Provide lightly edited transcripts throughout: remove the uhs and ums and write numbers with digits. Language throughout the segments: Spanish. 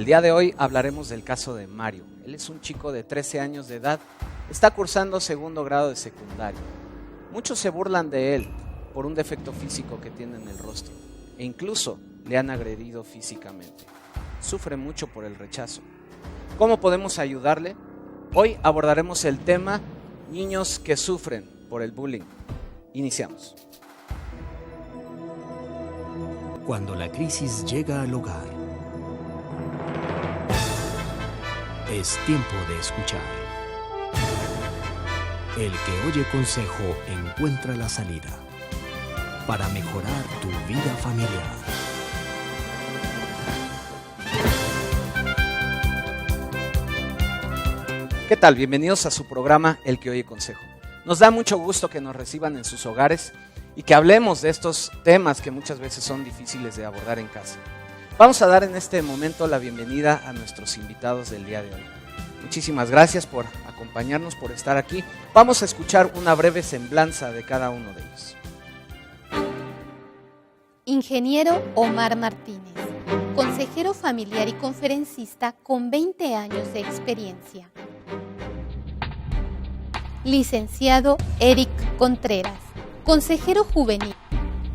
El día de hoy hablaremos del caso de Mario. Él es un chico de 13 años de edad, está cursando segundo grado de secundaria. Muchos se burlan de él por un defecto físico que tiene en el rostro e incluso le han agredido físicamente. Sufre mucho por el rechazo. ¿Cómo podemos ayudarle? Hoy abordaremos el tema niños que sufren por el bullying. Iniciamos. Cuando la crisis llega al hogar, es tiempo de escuchar. El que oye consejo encuentra la salida para mejorar tu vida familiar. ¿Qué tal? Bienvenidos a su programa El que oye consejo. Nos da mucho gusto que nos reciban en sus hogares y que hablemos de estos temas que muchas veces son difíciles de abordar en casa. Vamos a dar en este momento la bienvenida a nuestros invitados del día de hoy. Muchísimas gracias por acompañarnos, por estar aquí. Vamos a escuchar una breve semblanza de cada uno de ellos. Ingeniero Omar Martínez, consejero familiar y conferencista con 20 años de experiencia. Licenciado Eric Contreras, consejero juvenil,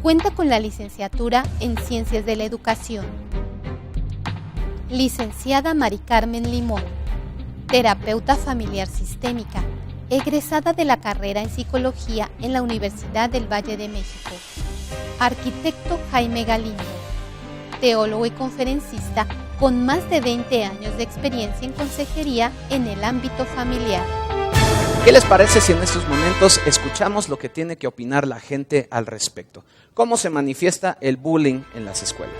cuenta con la licenciatura en Ciencias de la Educación. Licenciada Mari Carmen Limón, terapeuta familiar sistémica, egresada de la carrera en Psicología en la Universidad del Valle de México. Arquitecto Jaime Galindo, teólogo y conferencista con más de 20 años de experiencia en consejería en el ámbito familiar. ¿Qué les parece si en estos momentos escuchamos lo que tiene que opinar la gente al respecto? ¿Cómo se manifiesta el bullying en las escuelas?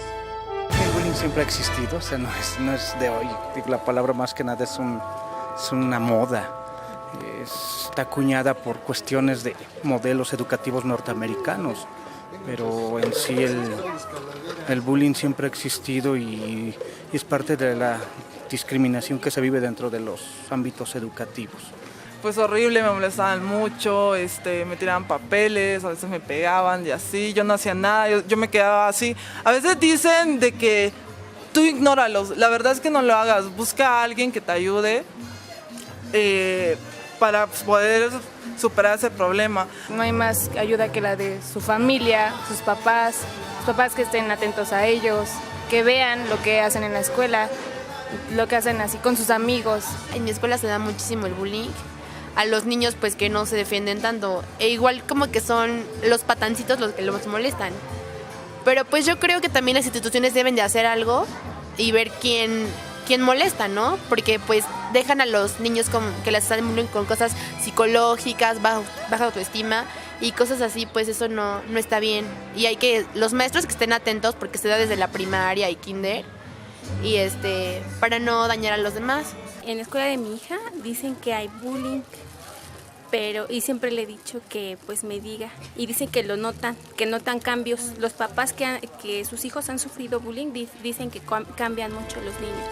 El bullying siempre ha existido, o sea, no es de hoy. La palabra más que nada es una moda. Está acuñada por cuestiones de modelos educativos norteamericanos, pero en sí el bullying siempre ha existido y es parte de la discriminación que se vive dentro de los ámbitos educativos. Pues horrible, me molestaban mucho, me tiraban papeles, a veces me pegaban y así, yo no hacía nada, yo me quedaba así. A veces dicen de que tú ignóralos, la verdad es que no lo hagas, busca a alguien que te ayude para poder superar ese problema. No hay más ayuda que la de su familia, sus papás que estén atentos a ellos, que vean lo que hacen en la escuela, lo que hacen así con sus amigos. En mi escuela se da muchísimo el bullying. A los niños pues que no se defienden tanto, e igual como que son los patancitos los que los molestan. Pero pues yo creo que también las instituciones deben de hacer algo y ver quién molesta, ¿no? Porque pues dejan a los niños que les están bullying con cosas psicológicas, baja autoestima y cosas así, pues eso no está bien. Y hay que, los maestros que estén atentos porque se da desde la primaria y kinder y para no dañar a los demás. En la escuela de mi hija dicen que hay bullying, y siempre le he dicho que pues me diga, y dicen que notan cambios. Los papás que sus hijos han sufrido bullying dicen que cambian mucho los niños.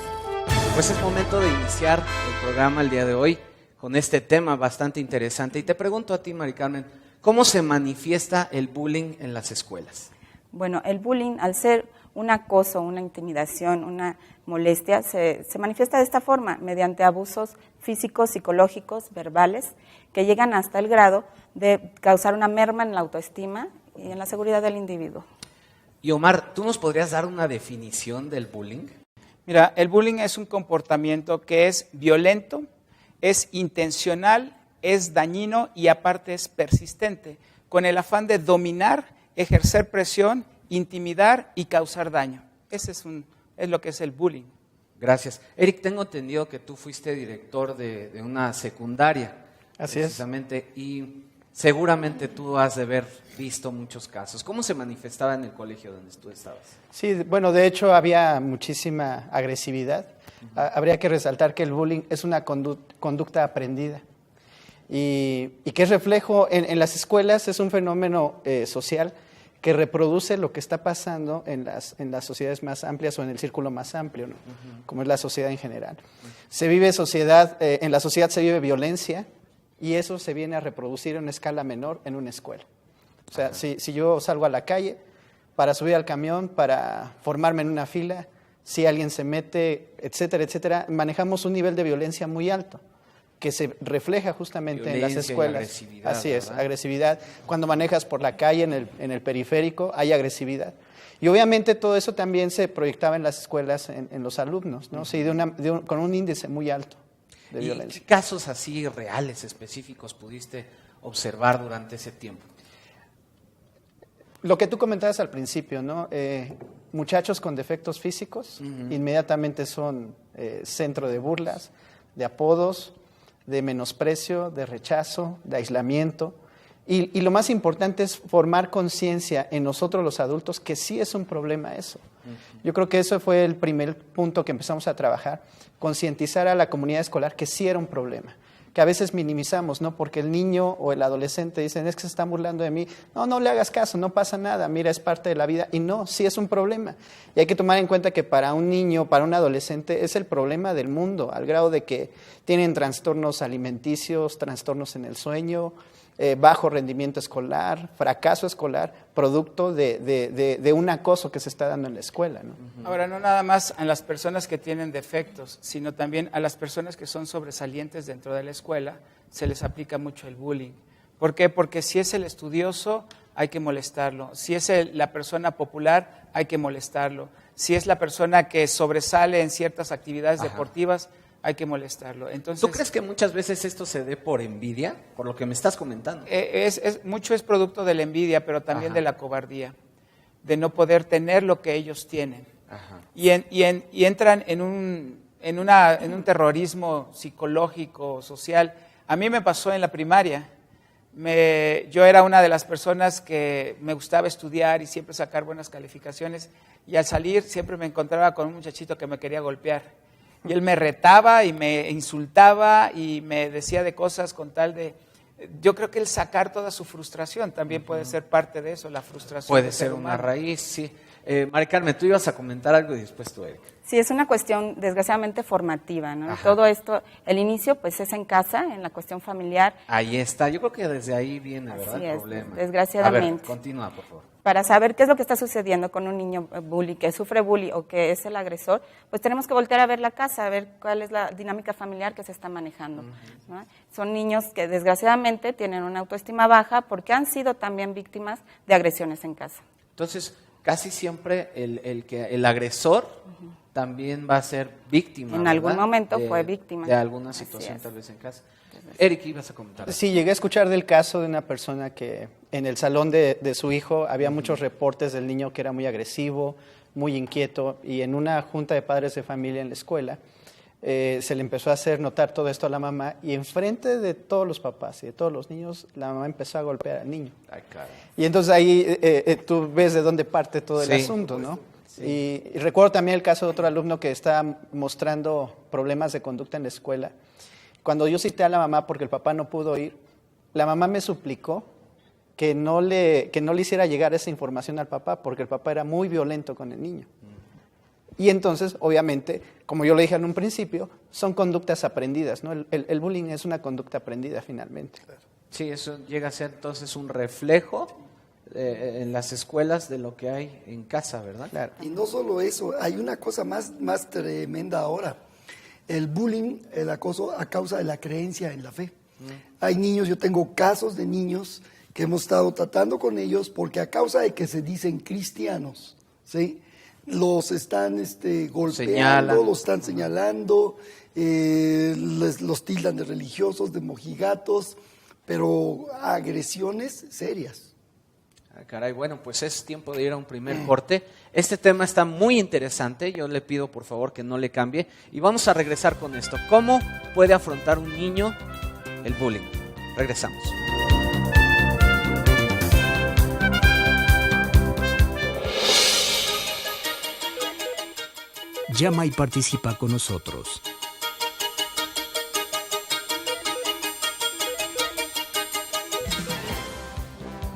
Pues es momento de iniciar el programa el día de hoy con este tema bastante interesante. Y te pregunto a ti, Mari Carmen, ¿cómo se manifiesta el bullying en las escuelas? Bueno, el bullying, al ser un acoso, una intimidación, una molestia, se manifiesta de esta forma, mediante abusos físicos, psicológicos, verbales, que llegan hasta el grado de causar una merma en la autoestima y en la seguridad del individuo. Y Omar, ¿tú nos podrías dar una definición del bullying? Mira, el bullying es un comportamiento que es violento, es intencional, es dañino y aparte es persistente, con el afán de dominar, ejercer presión, intimidar y causar daño. Ese es lo que es el bullying. Gracias. Eric, tengo entendido que tú fuiste director de una secundaria. Así es. Precisamente, y seguramente tú has de haber visto muchos casos. ¿Cómo se manifestaba en el colegio donde tú estabas? Sí, bueno, de hecho había muchísima agresividad. Habría que resaltar que el bullying es una conducta aprendida y que es reflejo en las escuelas, es un fenómeno social que reproduce lo que está pasando en las sociedades más amplias o en el círculo más amplio, ¿no? Como es la sociedad en general. Se vive en la sociedad se vive violencia y eso se viene a reproducir en una escala menor en una escuela. O sea, si yo salgo a la calle para subir al camión, para formarme en una fila, si alguien se mete, etcétera, etcétera, manejamos un nivel de violencia muy alto, que se refleja justamente en las escuelas. Agresividad, así es, ¿verdad? agresividad. Cuando manejas por la calle, en el periférico, hay agresividad. Y obviamente todo eso también se proyectaba en las escuelas, en los alumnos, ¿no? Sí, con un índice muy alto de violencia. ¿Qué casos así reales, específicos, pudiste observar durante ese tiempo? Lo que tú comentabas al principio, ¿no? Muchachos con defectos físicos, inmediatamente son centro de burlas, de apodos, de menosprecio, de rechazo, de aislamiento. Y lo más importante es formar conciencia en nosotros los adultos que sí es un problema eso. Yo creo que eso fue el primer punto que empezamos a trabajar, concientizar a la comunidad escolar que sí era un problema, que a veces minimizamos, ¿no? Porque el niño o el adolescente dicen, es que se están burlando de mí. No, no le hagas caso, no pasa nada, mira, es parte de la vida. Y no, sí es un problema. Y hay que tomar en cuenta que para un niño, para un adolescente, es el problema del mundo, al grado de que tienen trastornos alimenticios, trastornos en el sueño, bajo rendimiento escolar, fracaso escolar, producto de un acoso que se está dando en la escuela, ¿no? Ahora, no nada más a las personas que tienen defectos, sino también a las personas que son sobresalientes dentro de la escuela, se les aplica mucho el bullying. ¿Por qué? Porque si es el estudioso, hay que molestarlo. Si es la persona popular, hay que molestarlo. Si es la persona que sobresale en ciertas actividades deportivas, hay que molestarlo. Entonces, ¿tú crees que muchas veces esto se dé por envidia, por lo que me estás comentando? Mucho es producto de la envidia, pero también de la cobardía, de no poder tener lo que ellos tienen. Y entran en un terrorismo psicológico, social. A mí me pasó en la primaria. Yo era una de las personas que me gustaba estudiar y siempre sacar buenas calificaciones, y al salir siempre me encontraba con un muchachito que me quería golpear. Y él me retaba y me insultaba y me decía de cosas con tal de... Yo creo que el sacar toda su frustración también puede ser parte de eso, la frustración. Puede ser una raíz, sí. Mari Carmen, tú ibas a comentar algo y después tú, Erika. Sí, es una cuestión desgraciadamente formativa, ¿no? Todo esto, el inicio pues es en casa, en la cuestión familiar. Ahí está, yo creo que desde ahí viene, ¿verdad? Así el es, problema. desgraciadamente. A ver, continúa, por favor. Para saber qué es lo que está sucediendo con un niño bully, que sufre bully o que es el agresor, pues tenemos que voltear a ver la casa, a ver cuál es la dinámica familiar que se está manejando, ¿no? Son niños que desgraciadamente tienen una autoestima baja porque han sido también víctimas de agresiones en casa. Entonces, casi siempre el agresor también va a ser víctima. En algún momento fue víctima. De alguna situación tal vez en casa. Eric, ibas a comentar. Sí, llegué a escuchar del caso de una persona que en el salón de su hijo había muchos reportes del niño que era muy agresivo, muy inquieto, y en una junta de padres de familia en la escuela se le empezó a hacer notar todo esto a la mamá, y enfrente de todos los papás y de todos los niños, la mamá empezó a golpear al niño. Ay, claro. Y entonces ahí tú ves de dónde parte todo el asunto, ¿no? Sí. Y recuerdo también el caso de otro alumno que estaba mostrando problemas de conducta en la escuela. Cuando yo cité a la mamá porque el papá no pudo ir, la mamá me suplicó que no le hiciera llegar esa información al papá porque el papá era muy violento con el niño. Y entonces, obviamente, como yo le dije en un principio, son conductas aprendidas, ¿no? El bullying es una conducta aprendida finalmente. Sí, eso llega a ser entonces un reflejo en las escuelas de lo que hay en casa, ¿verdad? Claro. Y no solo eso, hay una cosa más tremenda ahora. El bullying, el acoso a causa de la creencia en la fe. Hay niños, yo tengo casos de niños que hemos estado tratando con ellos porque a causa de que se dicen cristianos, ¿sí? Los están golpeando, los están señalando, los tildan de religiosos, de mojigatos, pero agresiones serias. Caray, bueno, pues es tiempo de ir a un primer corte. Este tema está muy interesante, yo le pido por favor que no le cambie y vamos a regresar con esto. ¿Cómo puede afrontar un niño el bullying? Regresamos. Llama y participa con nosotros.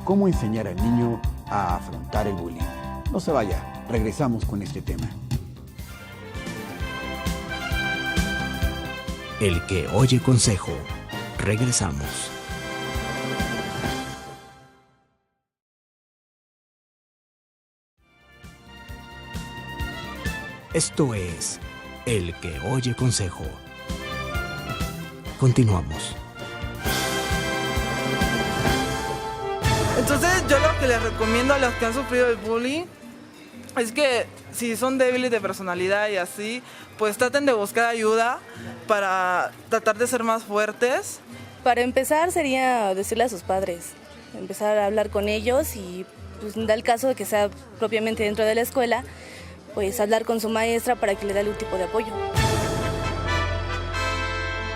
¿Cómo enseñar al niño a afrontar el bullying? No se vaya, regresamos con este tema. El que oye consejo. Regresamos. Esto es El que oye consejo. Continuamos. Entonces yo lo que les recomiendo a los que han sufrido el bullying es que si son débiles de personalidad y así, pues traten de buscar ayuda para tratar de ser más fuertes. Para empezar sería decirle a sus padres, empezar a hablar con ellos y pues da el caso de que sea propiamente dentro de la escuela, pues hablar con su maestra para que le dé algún tipo de apoyo.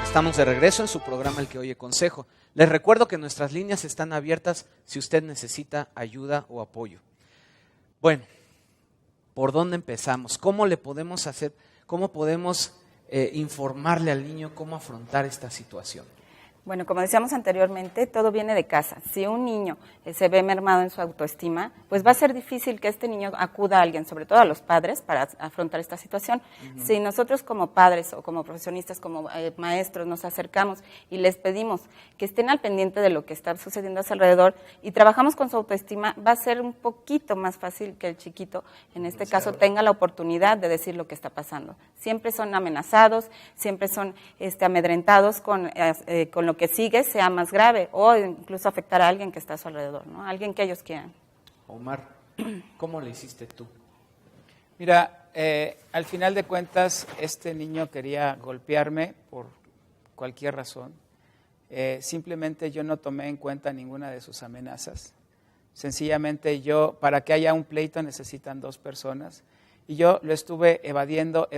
Estamos de regreso en su programa El que oye consejo. Les recuerdo que nuestras líneas están abiertas si usted necesita ayuda o apoyo. Bueno, ¿por dónde empezamos? ¿Cómo le podemos hacer? ¿Cómo podemos informarle al niño cómo afrontar esta situación? Bueno, como decíamos anteriormente, todo viene de casa. Si un niño se ve mermado en su autoestima, pues va a ser difícil que este niño acuda a alguien, sobre todo a los padres, para afrontar esta situación. Uh-huh. Si nosotros como padres o como profesionistas, como maestros, nos acercamos y les pedimos que estén al pendiente de lo que está sucediendo a su alrededor y trabajamos con su autoestima, va a ser un poquito más fácil que el chiquito, en este caso, tenga la oportunidad de decir lo que está pasando. Siempre son amenazados, siempre son amedrentados con lo que sigue sea más grave o incluso afectar a alguien que está a su alrededor, ¿no? Alguien que ellos quieran. Omar, ¿cómo le hiciste tú? Mira, al final de cuentas, este niño quería golpearme por cualquier razón. Simplemente yo no tomé en cuenta ninguna de sus amenazas. Sencillamente para que haya un pleito necesitan 2 personas. Y yo lo estuve evadiendo,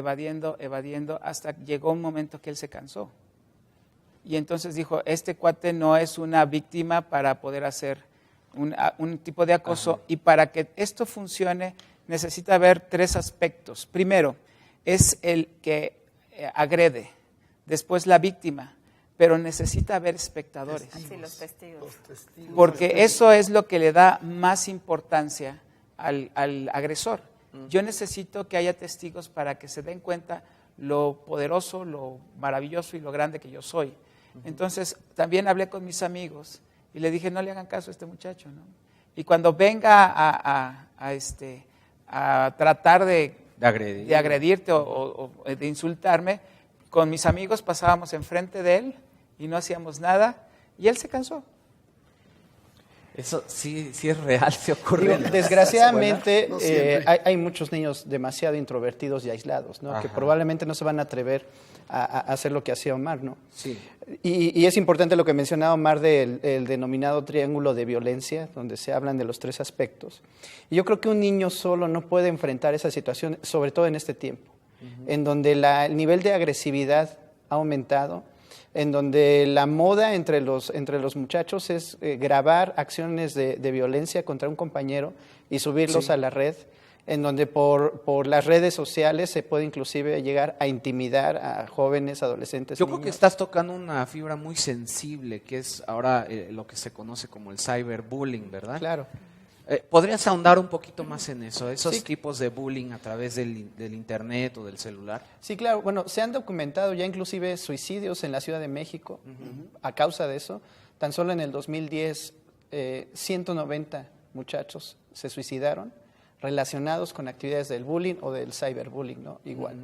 hasta que llegó un momento que él se cansó. Y entonces dijo, este cuate no es una víctima para poder hacer un tipo de acoso. Ajá. Y para que esto funcione necesita haber 3 aspectos. Primero, es el que agrede, después la víctima, pero necesita haber espectadores. Sí, los testigos. Porque eso es lo que le da más importancia al agresor. Yo necesito que haya testigos para que se den cuenta lo poderoso, lo maravilloso y lo grande que yo soy. Entonces, también hablé con mis amigos y le dije, no le hagan caso a este muchacho, ¿no? Y cuando venga a tratar de agredirte o de insultarme, con mis amigos pasábamos enfrente de él y no hacíamos nada y él se cansó. Eso sí es real, se ocurre. Desgraciadamente hay muchos niños demasiado introvertidos y aislados, ¿no? Que probablemente no se van a atrever a hacer lo que hacía Omar, ¿no? Sí. Y es importante lo que mencionaba Omar del denominado triángulo de violencia, donde se hablan de los 3 aspectos. Y yo creo que un niño solo no puede enfrentar esa situación, sobre todo en este tiempo, en donde el nivel de agresividad ha aumentado, en donde la moda entre los muchachos es grabar acciones de violencia contra un compañero y subirlos a la red, en donde por las redes sociales se puede inclusive llegar a intimidar a jóvenes, adolescentes, Yo creo que estás tocando una fibra muy sensible, que es ahora lo que se conoce como el cyberbullying, ¿verdad? Claro. ¿Podrías ahondar un poquito más en eso, esos tipos de bullying a través del internet o del celular? Sí, claro. Bueno, se han documentado ya inclusive suicidios en la Ciudad de México a causa de eso. Tan solo en el 2010, 190 muchachos se suicidaron relacionados con actividades del bullying o del cyberbullying, ¿no? Igual.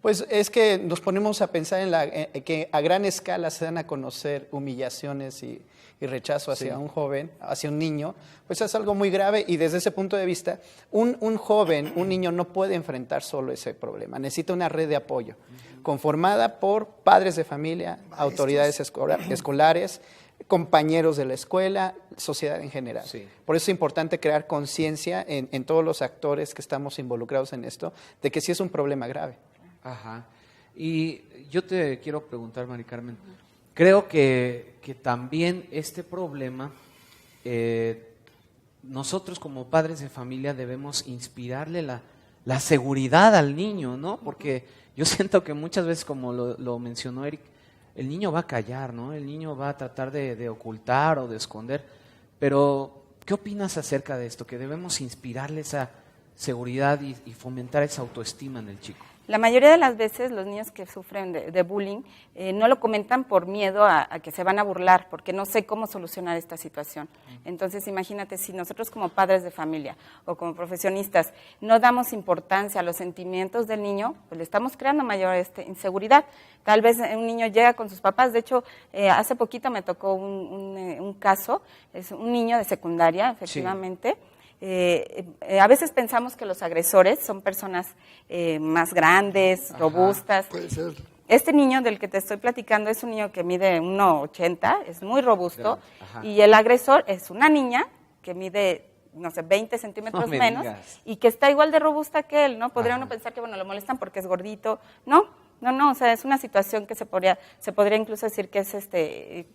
Pues es que nos ponemos a pensar en que a gran escala se dan a conocer humillaciones y rechazo hacia un joven, hacia un niño, pues es algo muy grave y desde ese punto de vista, un joven, un niño no puede enfrentar solo ese problema, necesita una red de apoyo conformada por padres de familia, autoridades escolares, compañeros de la escuela, sociedad en general. Sí. Por eso es importante crear conciencia en todos los actores que estamos involucrados en esto, de que sí es un problema grave. Ajá. Y yo te quiero preguntar, Mari Carmen, creo que también este problema, nosotros como padres de familia debemos inspirarle la seguridad al niño, ¿no? Porque yo siento que muchas veces, como lo mencionó Eric, el niño va a callar, ¿no? El niño va a tratar de ocultar o de esconder. Pero, ¿qué opinas acerca de esto? Que debemos inspirarle esa seguridad y fomentar esa autoestima en el chico. La mayoría de las veces los niños que sufren de bullying no lo comentan por miedo a que se van a burlar, porque no sé cómo solucionar esta situación. Entonces, imagínate, si nosotros como padres de familia o como profesionistas no damos importancia a los sentimientos del niño, pues le estamos creando mayor inseguridad. Tal vez un niño llega con sus papás. De hecho, hace poquito me tocó un caso, es un niño de secundaria, efectivamente. Sí. A veces pensamos que los agresores son personas más grandes, robustas. Puede ser. Este niño del que te estoy platicando es un niño que mide 1,80, es muy robusto, y el agresor es una niña que mide, no sé, 20 centímetros menos, y que está igual de robusta que él, ¿no? Podría uno pensar que, bueno, lo molestan porque es gordito. No, o sea, es una situación que se podría incluso decir que es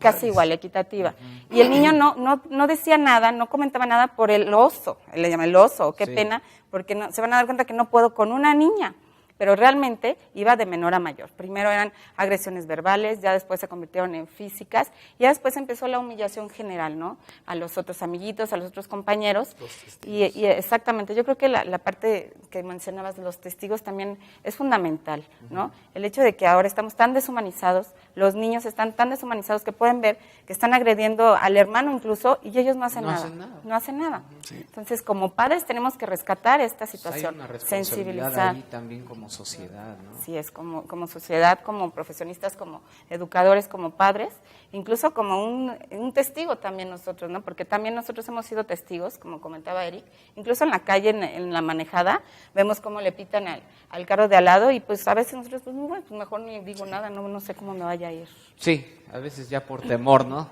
casi igual, equitativa. Y el niño no decía nada, no comentaba nada por el oso, él le llama el oso, qué pena, porque se van a dar cuenta que no puedo con una niña. Pero realmente iba de menor a mayor. Primero eran agresiones verbales, ya después se convirtieron en físicas, y ya después empezó la humillación general, ¿no? A los otros amiguitos, a los otros compañeros. Y exactamente, yo creo que la parte que mencionabas de los testigos también es fundamental, ¿no? El hecho de que ahora estamos tan deshumanizados, los niños están tan deshumanizados que pueden ver que están agrediendo al hermano incluso, y ellos no hacen nada. No hacen nada. Sí. Entonces, como padres tenemos que rescatar esta situación, hay una responsabilidad sensibilizar. Ahí también como sociedad, ¿no? Sí, es como sociedad, como profesionistas, como educadores, como padres, incluso como un testigo también nosotros, ¿no? Porque también nosotros hemos sido testigos, como comentaba Eric, incluso en la calle, en la manejada, vemos cómo le pitan al carro de al lado, y pues a veces nosotros, pues, bueno, pues mejor ni digo nada, no sé cómo me vaya a ir. Sí, a veces ya por temor, ¿no?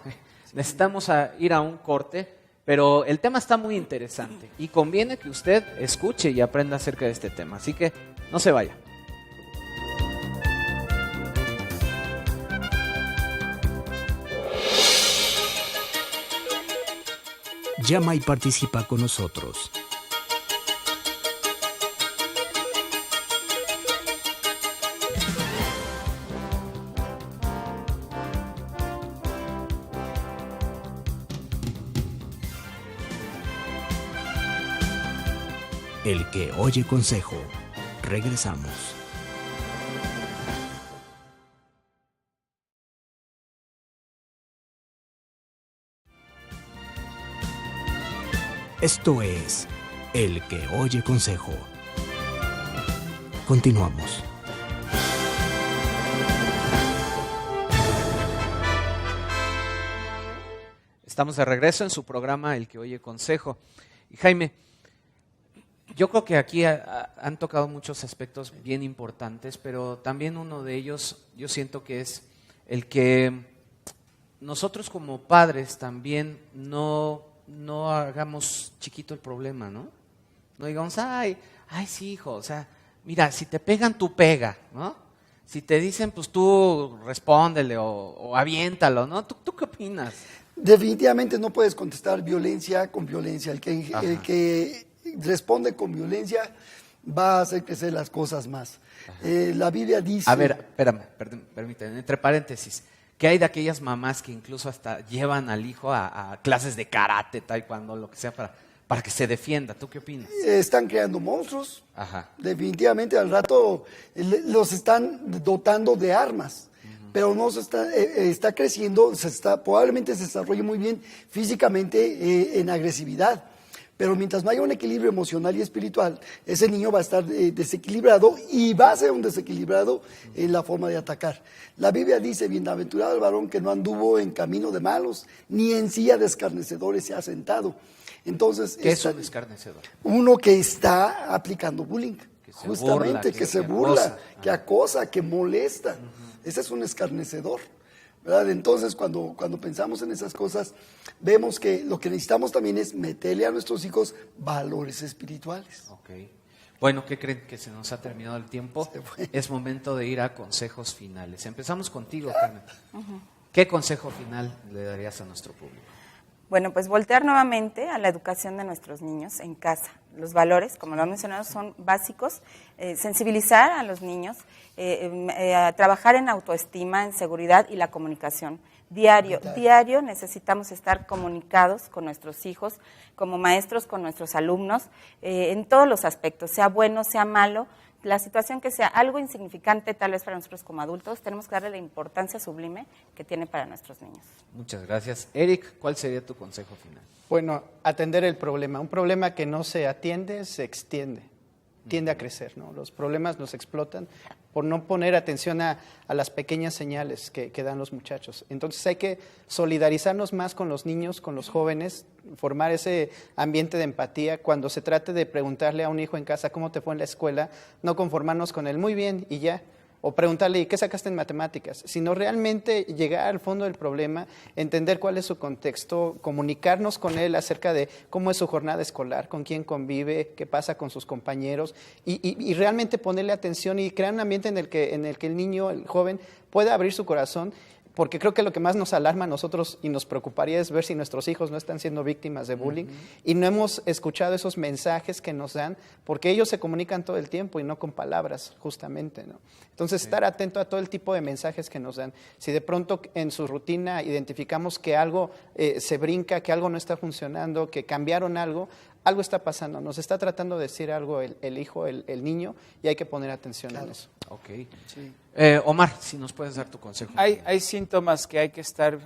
Necesitamos ir a un corte, pero el tema está muy interesante y conviene que usted escuche y aprenda acerca de este tema, así que no se vaya. Llama y participa con nosotros. El que oye consejo. Regresamos. Esto es El que oye consejo. Continuamos. Estamos de regreso en su programa El que oye consejo. Y Jaime, yo creo que aquí han tocado muchos aspectos bien importantes, pero también uno de ellos yo siento que es el que nosotros como padres también no hagamos chiquito el problema, ¿no? No digamos, ay, sí, hijo, o sea, mira, si te pegan, tú pega, ¿no? Si te dicen, pues tú respóndele o aviéntalo, ¿no? ¿Tú qué opinas? Definitivamente no puedes contestar violencia con violencia. El que responde con violencia va a hacer crecer las cosas más. La Biblia dice... A ver, espérame, permíteme, entre paréntesis, ¿qué hay de aquellas mamás que incluso hasta llevan al hijo a clases de karate, taekwondo, lo que sea, para que se defienda? ¿Tú qué opinas? Están creando monstruos. Definitivamente al rato los están dotando de armas. Pero no se está creciendo, probablemente se desarrolle muy bien físicamente en agresividad. Pero mientras no haya un equilibrio emocional y espiritual, ese niño va a estar desequilibrado y va a ser un desequilibrado en la forma de atacar. La Biblia dice, bienaventurado el varón que no anduvo en camino de malos, ni en silla de escarnecedores se ha sentado. Entonces, ¿qué es un escarnecedor? Uno que está aplicando bullying, justamente, que se burla, que acosa, que molesta. Ese es un escarnecedor, ¿verdad? Entonces, cuando pensamos en esas cosas, vemos que lo que necesitamos también es meterle a nuestros hijos valores espirituales. Okay. Bueno, ¿qué creen? Que se nos ha terminado el tiempo. Es momento de ir a consejos finales. Empezamos contigo, Carmen. ¿Qué consejo final le darías a nuestro público? Bueno, pues voltear nuevamente a la educación de nuestros niños en casa. Los valores, como lo han mencionado, son básicos. Sensibilizar a los niños, trabajar en autoestima, en seguridad y la comunicación. Diario necesitamos estar comunicados con nuestros hijos, como maestros con nuestros alumnos, en todos los aspectos, sea bueno, sea malo. la situación que sea algo insignificante tal vez para nosotros como adultos, tenemos que darle la importancia sublime que tiene para nuestros niños. Muchas gracias. Eric, ¿cuál sería tu consejo final? Bueno, atender el problema. Un problema que no se atiende se extiende, tiende a crecer, ¿no? Los problemas nos explotan por no poner atención a las pequeñas señales que dan los muchachos. Entonces hay que solidarizarnos más con los niños, con los jóvenes, formar ese ambiente de empatía. Cuando se trate de preguntarle a un hijo en casa cómo te fue en la escuela, no conformarnos con el muy bien y ya. O preguntarle, ¿y qué sacaste en matemáticas? Sino realmente llegar al fondo del problema, entender cuál es su contexto, comunicarnos con él acerca de cómo es su jornada escolar, con quién convive, qué pasa con sus compañeros, y realmente ponerle atención y crear un ambiente en el que el niño, el joven, pueda abrir su corazón. Porque creo que lo que más nos alarma a nosotros y nos preocuparía es ver si nuestros hijos no están siendo víctimas de bullying y no hemos escuchado esos mensajes que nos dan, porque ellos se comunican todo el tiempo y no con palabras, justamente, ¿no? Entonces, estar atento a todo el tipo de mensajes que nos dan. Si de pronto en su rutina identificamos que algo se brinca, que algo no está funcionando, que cambiaron algo está pasando, nos está tratando de decir algo el hijo, el niño, y hay que poner atención en eso. Ok. Sí. Omar, si nos puedes dar tu consejo. Hay síntomas que hay que estar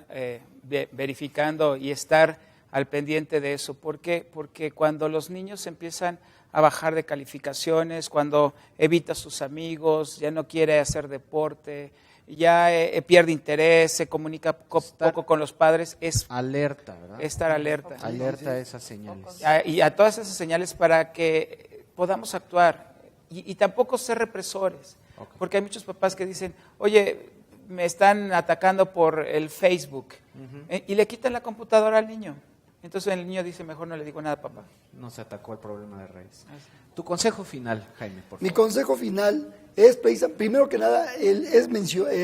verificando y estar al pendiente de eso. ¿Por qué? Porque cuando los niños empiezan a bajar de calificaciones, cuando evita a sus amigos, ya no quiere hacer deporte, ya pierde interés, se comunica poco con los padres, es alerta, ¿verdad? Estar alerta. Alerta a esas señales. Y a todas esas señales para que podamos actuar y tampoco ser represores. Okay. Porque hay muchos papás que dicen, oye, me están atacando por el Facebook, y le quitan la computadora al niño. Entonces el niño dice, mejor no le digo nada, papá. No se atacó el problema de raíz. Tu consejo final, Jaime, por favor. Mi consejo final es, primero que nada,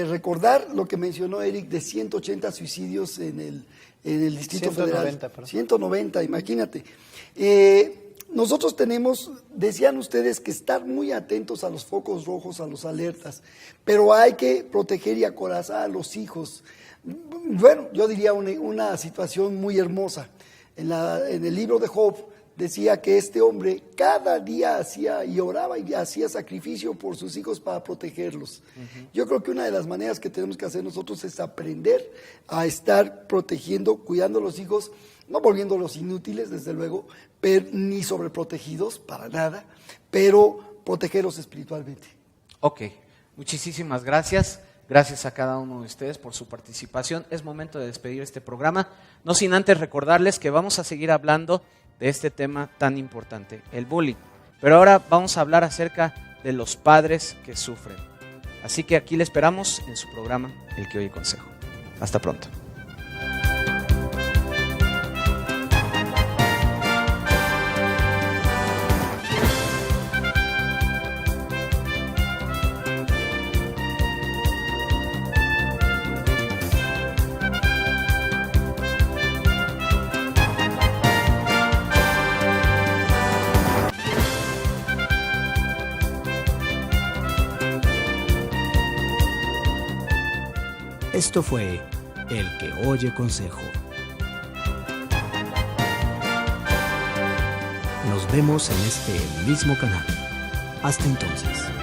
recordar lo que mencionó Eric de 180 suicidios en el Distrito 190, Federal. Perdón. 190, imagínate. Nosotros tenemos, decían ustedes, que estar muy atentos a los focos rojos, a los alertas, pero hay que proteger y acorazar a los hijos. Bueno, yo diría una situación muy hermosa. En el libro de Job decía que este hombre cada día hacía y oraba y hacía sacrificio por sus hijos para protegerlos. Yo creo que una de las maneras que tenemos que hacer nosotros es aprender a estar protegiendo, cuidando a los hijos, no volviéndolos inútiles, desde luego, ni sobreprotegidos, para nada, pero protegerlos espiritualmente. Ok, muchísimas gracias. Gracias a cada uno de ustedes por su participación. Es momento de despedir este programa, no sin antes recordarles que vamos a seguir hablando de este tema tan importante, el bullying. Pero ahora vamos a hablar acerca de los padres que sufren. Así que aquí le esperamos en su programa El que oye consejo. Hasta pronto. Esto fue El que oye consejo. Nos vemos en este mismo canal. Hasta entonces.